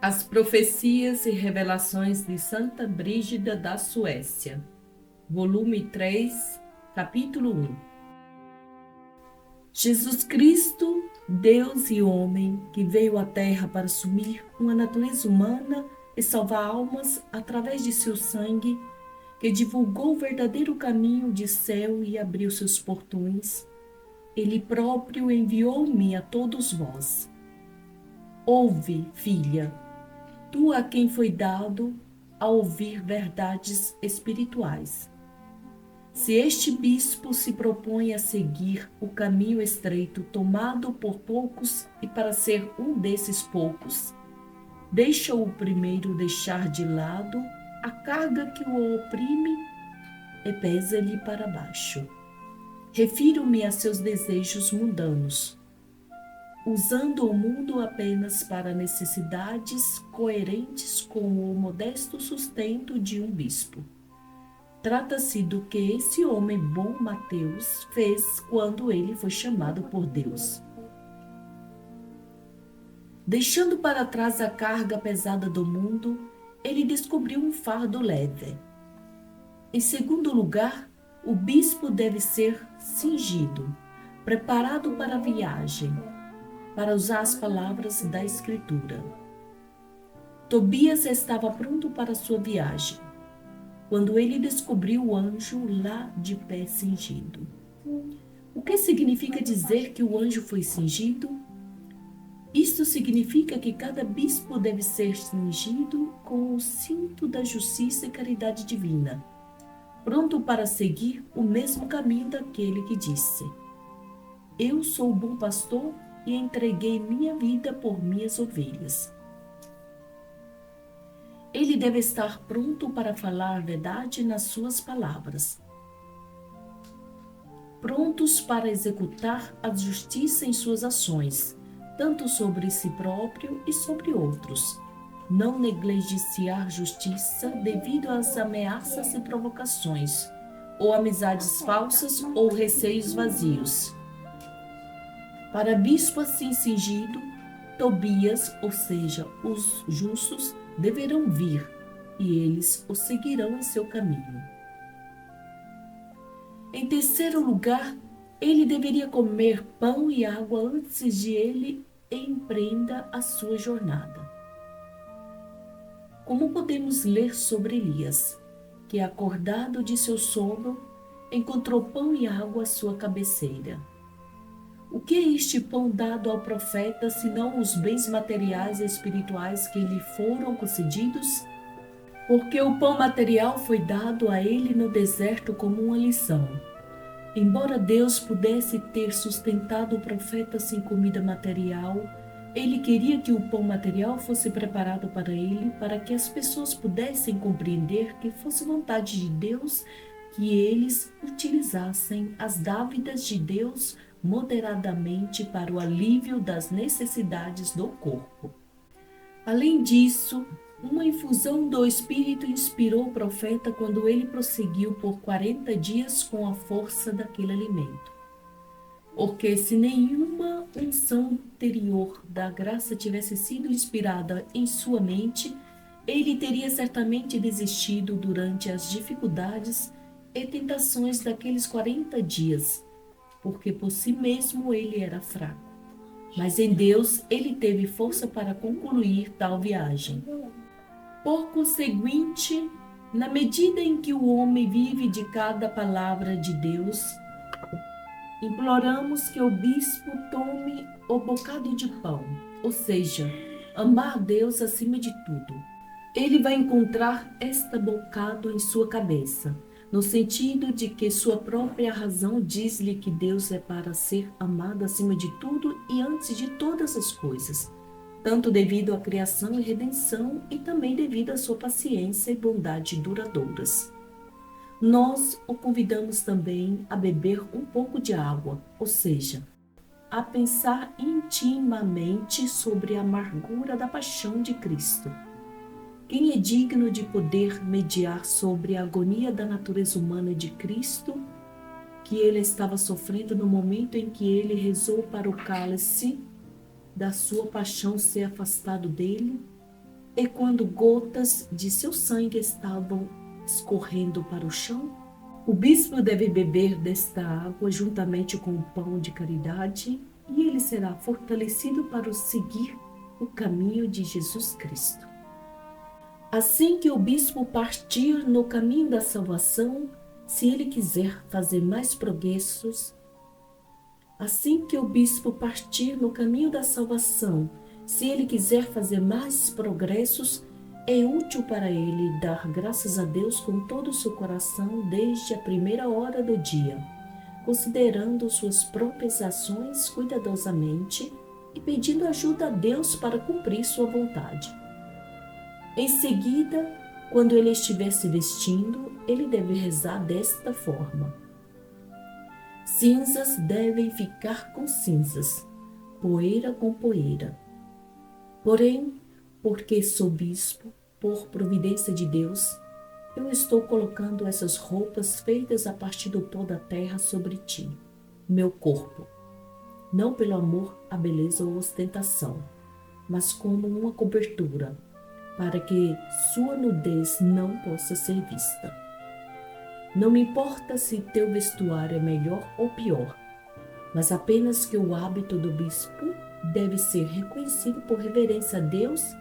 As profecias e revelações de Santa Brígida da Suécia, volume 3, capítulo 1. Jesus Cristo, Deus e homem, que veio à Terra para assumir uma natureza humana e salvar almas através de seu sangue, que divulgou o verdadeiro caminho de céu e abriu seus portões, Ele próprio enviou-me a todos vós. Ouve, filha, tu a quem foi dado a ouvir verdades espirituais. Se este bispo se propõe a seguir o caminho estreito tomado por poucos e para ser um desses poucos, deixa-o primeiro deixar de lado a carga que o oprime e pesa-lhe para baixo. Refiro-me a seus desejos mundanos, usando o mundo apenas para necessidades coerentes com o modesto sustento de um bispo. Trata-se do que esse homem bom Mateus fez quando ele foi chamado por Deus. Deixando para trás a carga pesada do mundo, ele descobriu um fardo leve. Em segundo lugar, o bispo deve ser cingido, preparado para a viagem, para usar as palavras da Escritura. Tobias estava pronto para sua viagem, quando ele descobriu o anjo lá de pé cingido. O que significa dizer que o anjo foi cingido? Isto significa que cada bispo deve ser cingido com o cinto da justiça e caridade divina, pronto para seguir o mesmo caminho daquele que disse: Eu sou o bom pastor e entreguei minha vida por minhas ovelhas. Ele deve estar pronto para falar a verdade nas suas palavras, prontos para executar a justiça em suas ações, tanto sobre si próprio e sobre outros. Não negligenciar justiça devido às ameaças e provocações, ou amizades falsas ou receios vazios. Para bispo assim cingido, Tobias, ou seja, os justos, deverão vir, e eles o seguirão em seu caminho. Em terceiro lugar, ele deveria comer pão e água antes de ele empreenda a sua jornada. Como podemos ler sobre Elias, que acordado de seu sono, encontrou pão e água à sua cabeceira. O que é este pão dado ao profeta, senão os bens materiais e espirituais que lhe foram concedidos? Porque o pão material foi dado a ele no deserto como uma lição. Embora Deus pudesse ter sustentado o profeta sem comida material, ele queria que o pão material fosse preparado para ele, para que as pessoas pudessem compreender que fosse vontade de Deus que eles utilizassem as dávidas de Deus moderadamente para o alívio das necessidades do corpo. Além disso, uma infusão do Espírito inspirou o profeta quando ele prosseguiu por 40 dias com a força daquele alimento. Porque se nenhuma unção anterior da graça tivesse sido inspirada em sua mente, ele teria certamente desistido durante as dificuldades e tentações daqueles 40 dias, porque por si mesmo ele era fraco. Mas em Deus ele teve força para concluir tal viagem. Por conseguinte, na medida em que o homem vive de cada palavra de Deus, imploramos que o bispo tome o bocado de pão, ou seja, amar Deus acima de tudo. Ele vai encontrar este bocado em sua cabeça, no sentido de que sua própria razão diz-lhe que Deus é para ser amado acima de tudo e antes de todas as coisas, tanto devido à criação e redenção e também devido à sua paciência e bondade duradouras. Nós o convidamos também a beber um pouco de água, ou seja, a pensar intimamente sobre a amargura da paixão de Cristo. Quem é digno de poder mediar sobre a agonia da natureza humana de Cristo, que ele estava sofrendo no momento em que ele rezou para o cálice da sua paixão ser afastado dele? E quando gotas de seu sangue estavam escorrendo para o chão, o bispo deve beber desta água juntamente com o pão de caridade e ele será fortalecido para seguir o caminho de Jesus Cristo. Assim que o bispo partir no caminho da salvação, se ele quiser fazer mais progressos, assim que o bispo partir no caminho da salvação, se ele quiser fazer mais progressos, é útil para ele dar graças a Deus com todo o seu coração desde a primeira hora do dia, considerando suas próprias ações cuidadosamente e pedindo ajuda a Deus para cumprir sua vontade. Em seguida, quando ele estiver se vestindo, ele deve rezar desta forma: cinzas devem ficar com cinzas, poeira com poeira. Porém, porque sou bispo, por providência de Deus, eu estou colocando essas roupas feitas a partir do pó da terra sobre ti, meu corpo, não pelo amor à beleza ou ostentação, mas como uma cobertura, para que sua nudez não possa ser vista. Não me importa se teu vestuário é melhor ou pior, mas apenas que o hábito do bispo deve ser reconhecido por reverência a Deus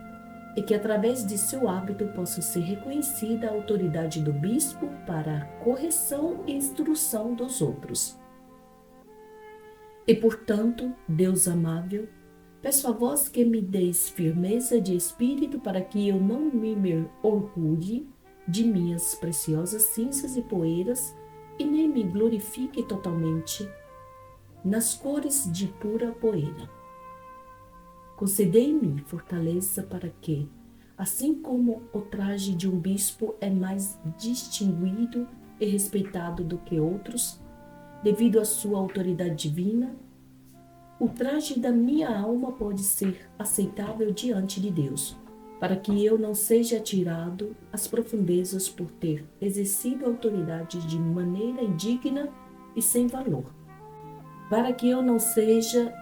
e que através de seu hábito possa ser reconhecida a autoridade do bispo para a correção e instrução dos outros. E portanto, Deus amável, peço a vós que me deis firmeza de espírito para que eu não me orgulhe de minhas preciosas cinzas e poeiras e nem me glorifique totalmente nas cores de pura poeira. Concedei-me fortaleza para que, assim como o traje de um bispo é mais distinguido e respeitado do que outros, devido à sua autoridade divina, o traje da minha alma pode ser aceitável diante de Deus, para que eu não seja atirado às profundezas por ter exercido a autoridade de maneira indigna e sem valor, para que eu não seja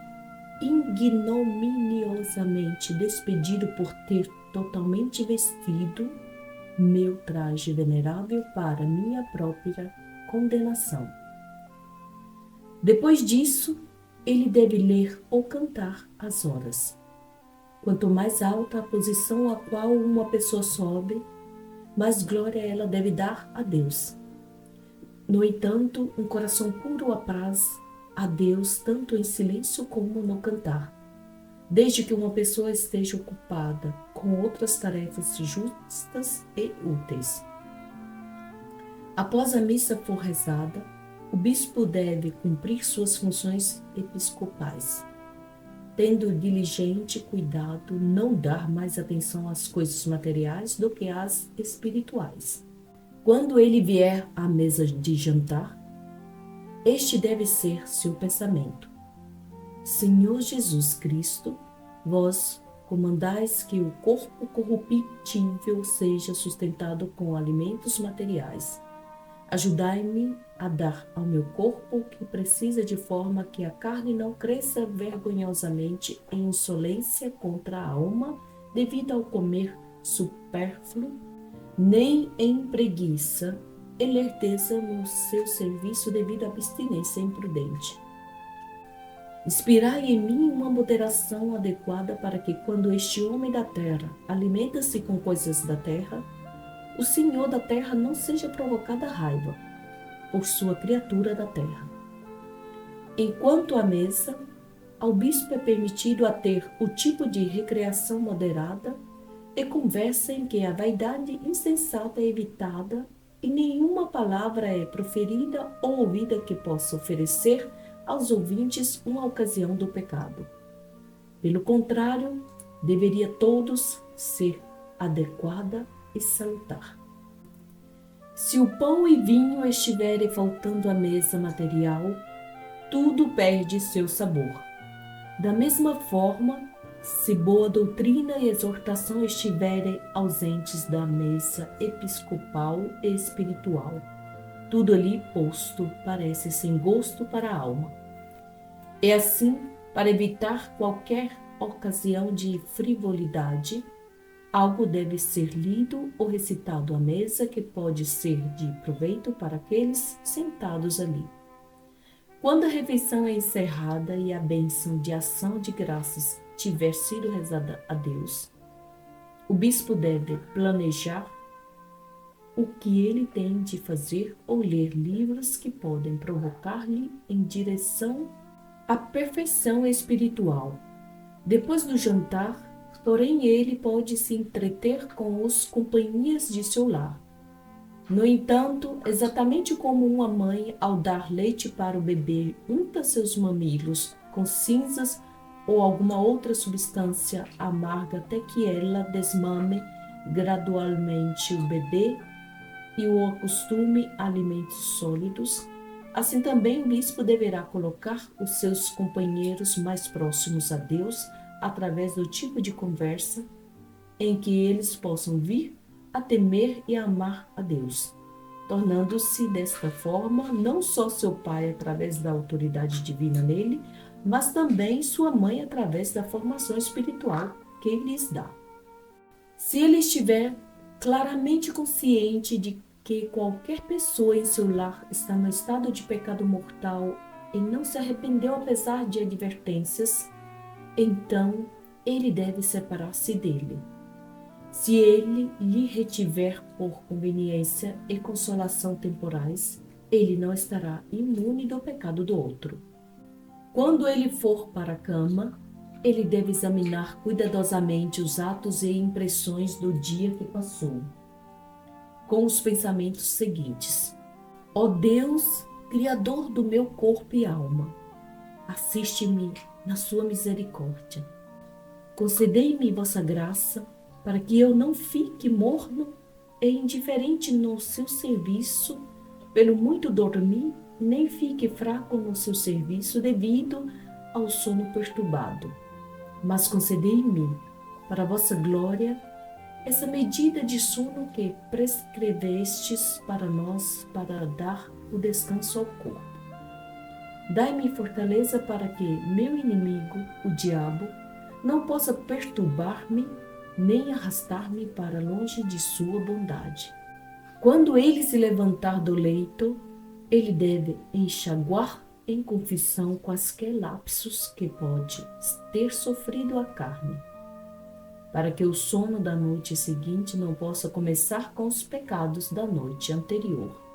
ignominiosamente despedido por ter totalmente vestido meu traje venerável para minha própria condenação. Depois disso, ele deve ler ou cantar as horas. Quanto mais alta a posição a qual uma pessoa sobe, mais glória ela deve dar a Deus. No entanto, um coração puro apraz a Deus tanto em silêncio como no cantar, desde que uma pessoa esteja ocupada com outras tarefas justas e úteis. Após a missa for rezada, o bispo deve cumprir suas funções episcopais, tendo diligente cuidado não dar mais atenção às coisas materiais do que às espirituais. Quando ele vier à mesa de jantar, este deve ser seu pensamento: Senhor Jesus Cristo, vós comandais que o corpo corruptível seja sustentado com alimentos materiais. Ajudai-me a dar ao meu corpo o que precisa, de forma que a carne não cresça vergonhosamente em insolência contra a alma devido ao comer supérfluo, nem em preguiça e lerdeza no seu serviço devido à abstinência imprudente. Inspirai em mim uma moderação adequada para que, quando este homem da terra alimenta-se com coisas da terra, o Senhor da terra não seja provocado a raiva por sua criatura da terra. Enquanto à mesa, ao bispo é permitido a ter o tipo de recreação moderada e conversa em que a vaidade insensata é evitada e nenhuma palavra é proferida ou ouvida que possa oferecer aos ouvintes uma ocasião do pecado. Pelo contrário, deveria todos ser adequada e salutar. Se o pão e vinho estiverem faltando à mesa material, tudo perde seu sabor. Da mesma forma, se boa doutrina e exortação estiverem ausentes da mesa episcopal e espiritual, tudo ali posto parece sem gosto para a alma. É assim, para evitar qualquer ocasião de frivolidade, Algo deve ser lido ou recitado à mesa que pode ser de proveito para aqueles sentados ali. Quando a refeição é encerrada e a bênção de ação de graças tiver sido rezada a Deus, o bispo deve planejar o que ele tem de fazer ou ler livros que podem provocar-lhe em direção à perfeição espiritual. Depois do jantar, porém, ele pode se entreter com as companhias de seu lar. No entanto, exatamente como uma mãe, ao dar leite para o bebê, unta seus mamilos com cinzas ou alguma outra substância amarga até que ela desmame gradualmente o bebê e o acostume a alimentos sólidos, assim também o bispo deverá colocar os seus companheiros mais próximos a Deus através do tipo de conversa em que eles possam vir a temer e a amar a Deus, tornando-se desta forma não só seu pai através da autoridade divina nele, mas também sua mãe através da formação espiritual que lhes dá. Se ele estiver claramente consciente de que qualquer pessoa em seu lar está no estado de pecado mortal e não se arrependeu apesar de advertências, então ele deve separar-se dele. Se ele lhe retiver por conveniência e consolação temporais, ele não estará imune do pecado do outro. Quando ele for para a cama, ele deve examinar cuidadosamente os atos e impressões do dia que passou, com os pensamentos seguintes: ó Deus, Criador do meu corpo e alma, assiste-me na sua misericórdia. Concedei-me vossa graça, para que eu não fique morno e indiferente no seu serviço, pelo muito dormir, nem fique fraco no seu serviço devido ao sono perturbado. Mas concedei-me, para vossa glória, essa medida de sono que prescrevestes para nós, para dar o descanso ao corpo. Dai-me fortaleza para que meu inimigo, o diabo, não possa perturbar-me nem arrastar-me para longe de sua bondade. Quando ele se levantar do leito, ele deve enxaguar em confissão quaisquer lapsos que pode ter sofrido a carne, para que o sono da noite seguinte não possa começar com os pecados da noite anterior.